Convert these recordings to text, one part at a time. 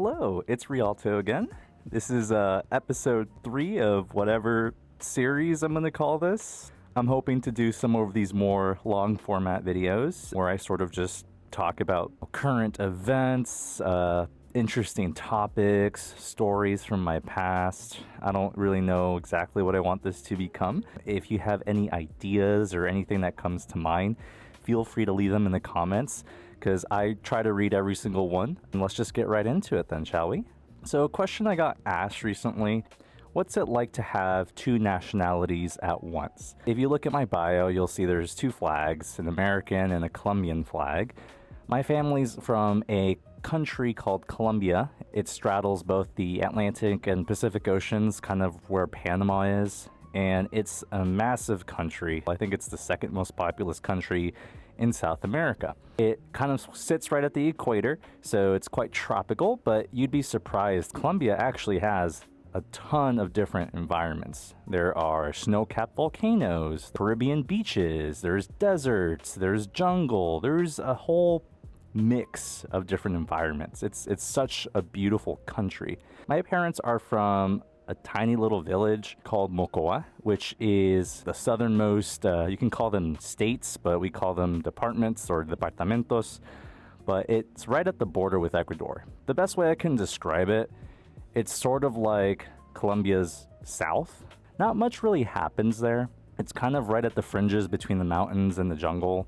Hello, it's Rialto again. This is episode 3 of whatever series I'm going to call this. I'm hoping to do some of these more long format videos where I sort of just talk about current events, interesting topics, stories from my past. I don't really know exactly what I want this to become. If you have any ideas or anything that comes to mind, feel free to leave them in the comments because I try to read every single one. And let's just get right into it then, shall we? So a question I got asked recently: what's it like to have two nationalities at once? If you look at my bio, you'll see there's two flags, an American and a Colombian flag. My family's from a country called Colombia. It straddles both the Atlantic and Pacific Oceans, kind of where Panama is. And it's a massive country. I think it's the second most populous country in South America. It kind of sits right at the equator, so it's quite tropical, but you'd be surprised. Colombia actually has a ton of different environments. There are snow-capped volcanoes, Caribbean beaches, there's deserts, there's jungle, there's a whole mix of different environments. It's such a beautiful country. My parents are from a tiny little village called Mocoa, which is the southernmost, you can call them states, but we call them departments or departamentos, but it's right at the border with Ecuador. The best way I can describe it, it's sort of like Colombia's south. Not much really happens there. It's kind of right at the fringes between the mountains and the jungle.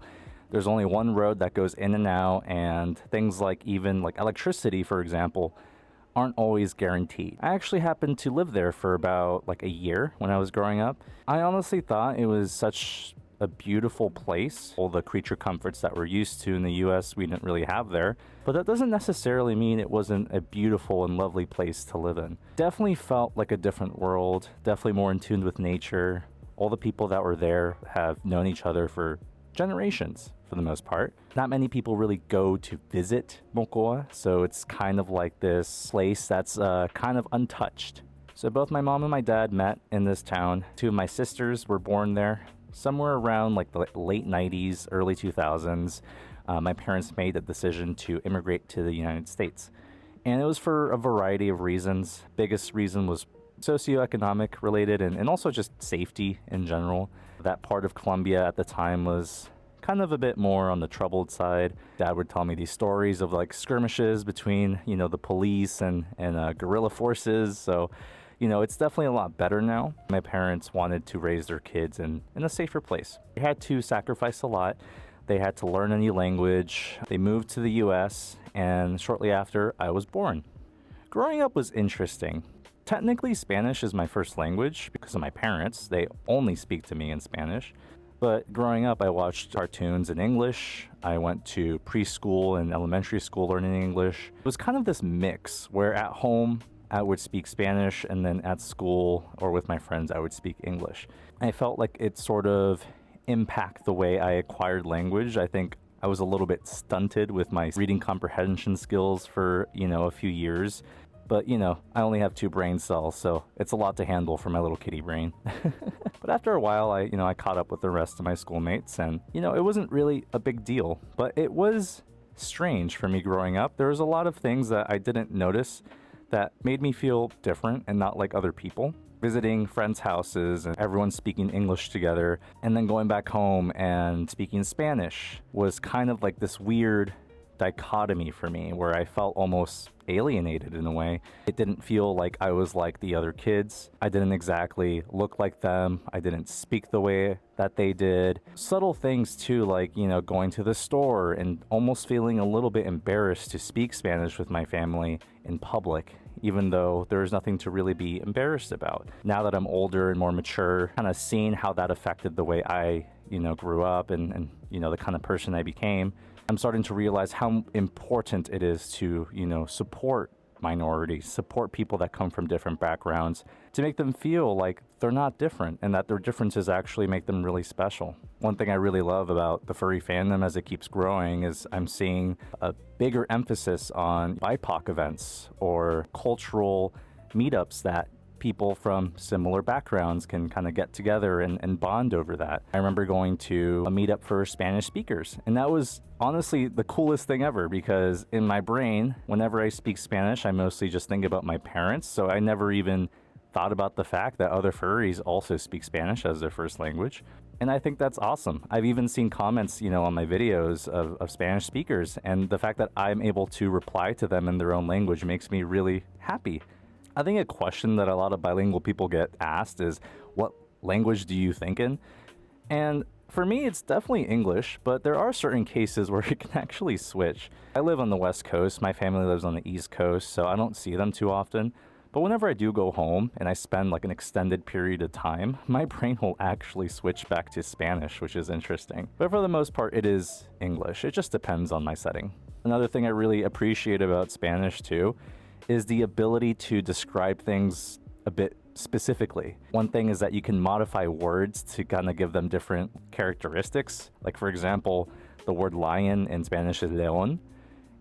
There's only one road that goes in and out, and things like even like electricity, for example, aren't always guaranteed. I actually happened to live there for about like a year when I was growing up. I honestly thought it was such a beautiful place. All the creature comforts that we're used to in the US, we didn't really have there. But that doesn't necessarily mean it wasn't a beautiful and lovely place to live in. Definitely felt like a different world, definitely more in tune with nature. All the people that were there have known each other for generations for the most part. Not many people really go to visit Mocoa, so it's kind of like this place that's kind of untouched. So both my mom and my dad met in this town. Two of my sisters were born there somewhere around like the late 90s, early 2000s. My parents made the decision to immigrate to the United States, and it was for a variety of reasons. Biggest reason was socioeconomic related and also just safety in general. That part of Colombia at the time was kind of a bit more on the troubled side. Dad would tell me these stories of like skirmishes between, the police and guerrilla forces. So, it's definitely a lot better now. My parents wanted to raise their kids in a safer place. They had to sacrifice a lot. They had to learn a new language. They moved to the US, and shortly after, I was born. Growing up was interesting. Technically, Spanish is my first language because of my parents. They only speak to me in Spanish. But growing up, I watched cartoons in English. I went to preschool and elementary school learning English. It was kind of this mix where at home, I would speak Spanish, and then at school or with my friends, I would speak English. I felt like it sort of impacted the way I acquired language. I think I was a little bit stunted with my reading comprehension skills for, a few years. But, I only have 2 brain cells, so it's a lot to handle for my little kitty brain. But after a while, I caught up with the rest of my schoolmates, and, it wasn't really a big deal. But it was strange for me growing up. There was a lot of things that I didn't notice that made me feel different and not like other people. Visiting friends' houses and everyone speaking English together, and then going back home and speaking Spanish was kind of like this weird dichotomy for me where I felt almost alienated in a way. It didn't feel like I was like the other kids. I didn't exactly look like them. I didn't speak the way that they did. Subtle things too, like, going to the store and almost feeling a little bit embarrassed to speak Spanish with my family in public, even though there's nothing to really be embarrassed about. Now that I'm older and more mature, kind of seeing how that affected the way I, grew up and the kind of person I became, I'm starting to realize how important it is to, support minorities, support people that come from different backgrounds, to make them feel like they're not different and that their differences actually make them really special. One thing I really love about the furry fandom as it keeps growing is I'm seeing a bigger emphasis on BIPOC events or cultural meetups that people from similar backgrounds can kind of get together and bond over that. I remember going to a meetup for Spanish speakers, and that was honestly the coolest thing ever, because in my brain, whenever I speak Spanish, I mostly just think about my parents, so I never even thought about the fact that other furries also speak Spanish as their first language. And I think that's awesome. I've even seen comments, on my videos of Spanish speakers, and the fact that I'm able to reply to them in their own language makes me really happy. I think a question that a lot of bilingual people get asked is, what language do you think in? And for me, it's definitely English, but there are certain cases where it can actually switch. I live on the West Coast, my family lives on the East Coast, so I don't see them too often. But whenever I do go home and I spend like an extended period of time, my brain will actually switch back to Spanish, which is interesting. But for the most part, it is English. It just depends on my setting. Another thing I really appreciate about Spanish too is the ability to describe things a bit specifically. One thing is that you can modify words to kind of give them different characteristics. Like for example, the word lion in Spanish is león.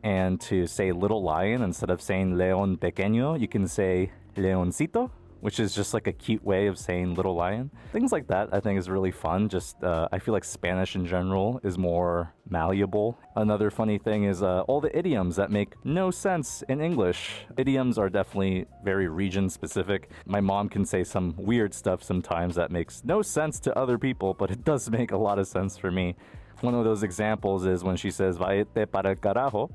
And to say little lion, instead of saying león pequeño, you can say leoncito, which is just like a cute way of saying little lion. Things like that I think is really fun. I feel like Spanish in general is more malleable. Another funny thing is all the idioms that make no sense in English. Idioms are definitely very region specific. My mom can say some weird stuff sometimes that makes no sense to other people, but it does make a lot of sense for me. One of those examples is when she says "Váyate para el carajo,"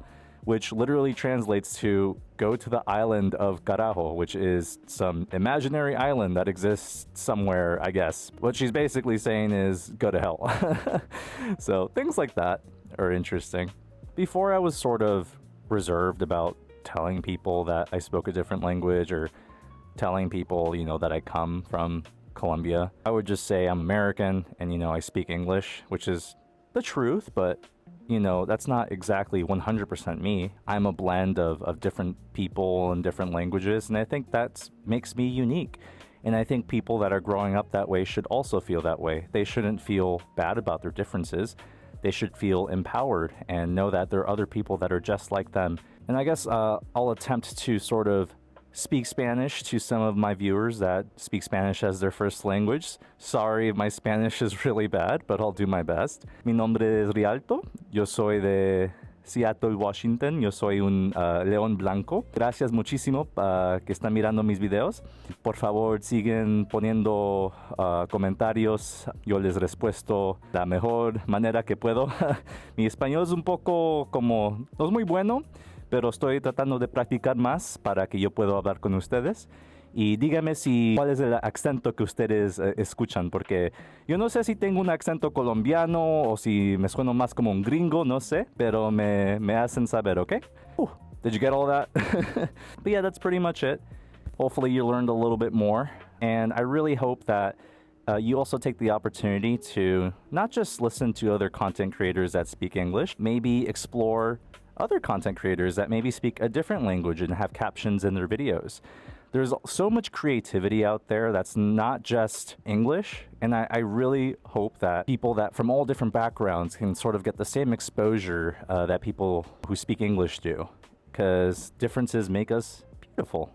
which literally translates to "go to the island of Carajo," which is some imaginary island that exists somewhere, I guess. What she's basically saying is go to hell. So things like that are interesting. Before, I was sort of reserved about telling people that I spoke a different language or telling people, that I come from Colombia. I would just say I'm American and, I speak English, which is the truth, but that's not exactly 100% me. I'm a blend of different people and different languages, and I think that makes me unique. And I think people that are growing up that way should also feel that way. They shouldn't feel bad about their differences. They should feel empowered and know that there are other people that are just like them. And I guess I'll attempt to sort of speak Spanish to some of my viewers that speak Spanish as their first language. Sorry if my Spanish is really bad, but I'll do my best. Mi nombre es Rialto. Yo soy de Seattle, Washington. Yo soy un león blanco. Gracias muchísimo que están mirando mis videos. Por favor, siguen poniendo comentarios. Yo les respuesto la mejor manera que puedo. Mi español es un poco no es muy bueno, pero estoy tratando de practicar más para que yo pueda hablar con ustedes. Y dígame cuál es el acento que ustedes escuchan, porque yo no sé si tengo un acento colombiano o si me sueno más como un gringo, no sé, pero me hacen saber, ¿ok? Did you get all that? But yeah, that's pretty much it. Hopefully you learned a little bit more, and I really hope that you also take the opportunity to not just listen to other content creators that speak English, maybe explore other content creators that maybe speak a different language and have captions in their videos. There's so much creativity out there that's not just English, and I really hope that people that from all different backgrounds can sort of get the same exposure that people who speak English do, because differences make us beautiful.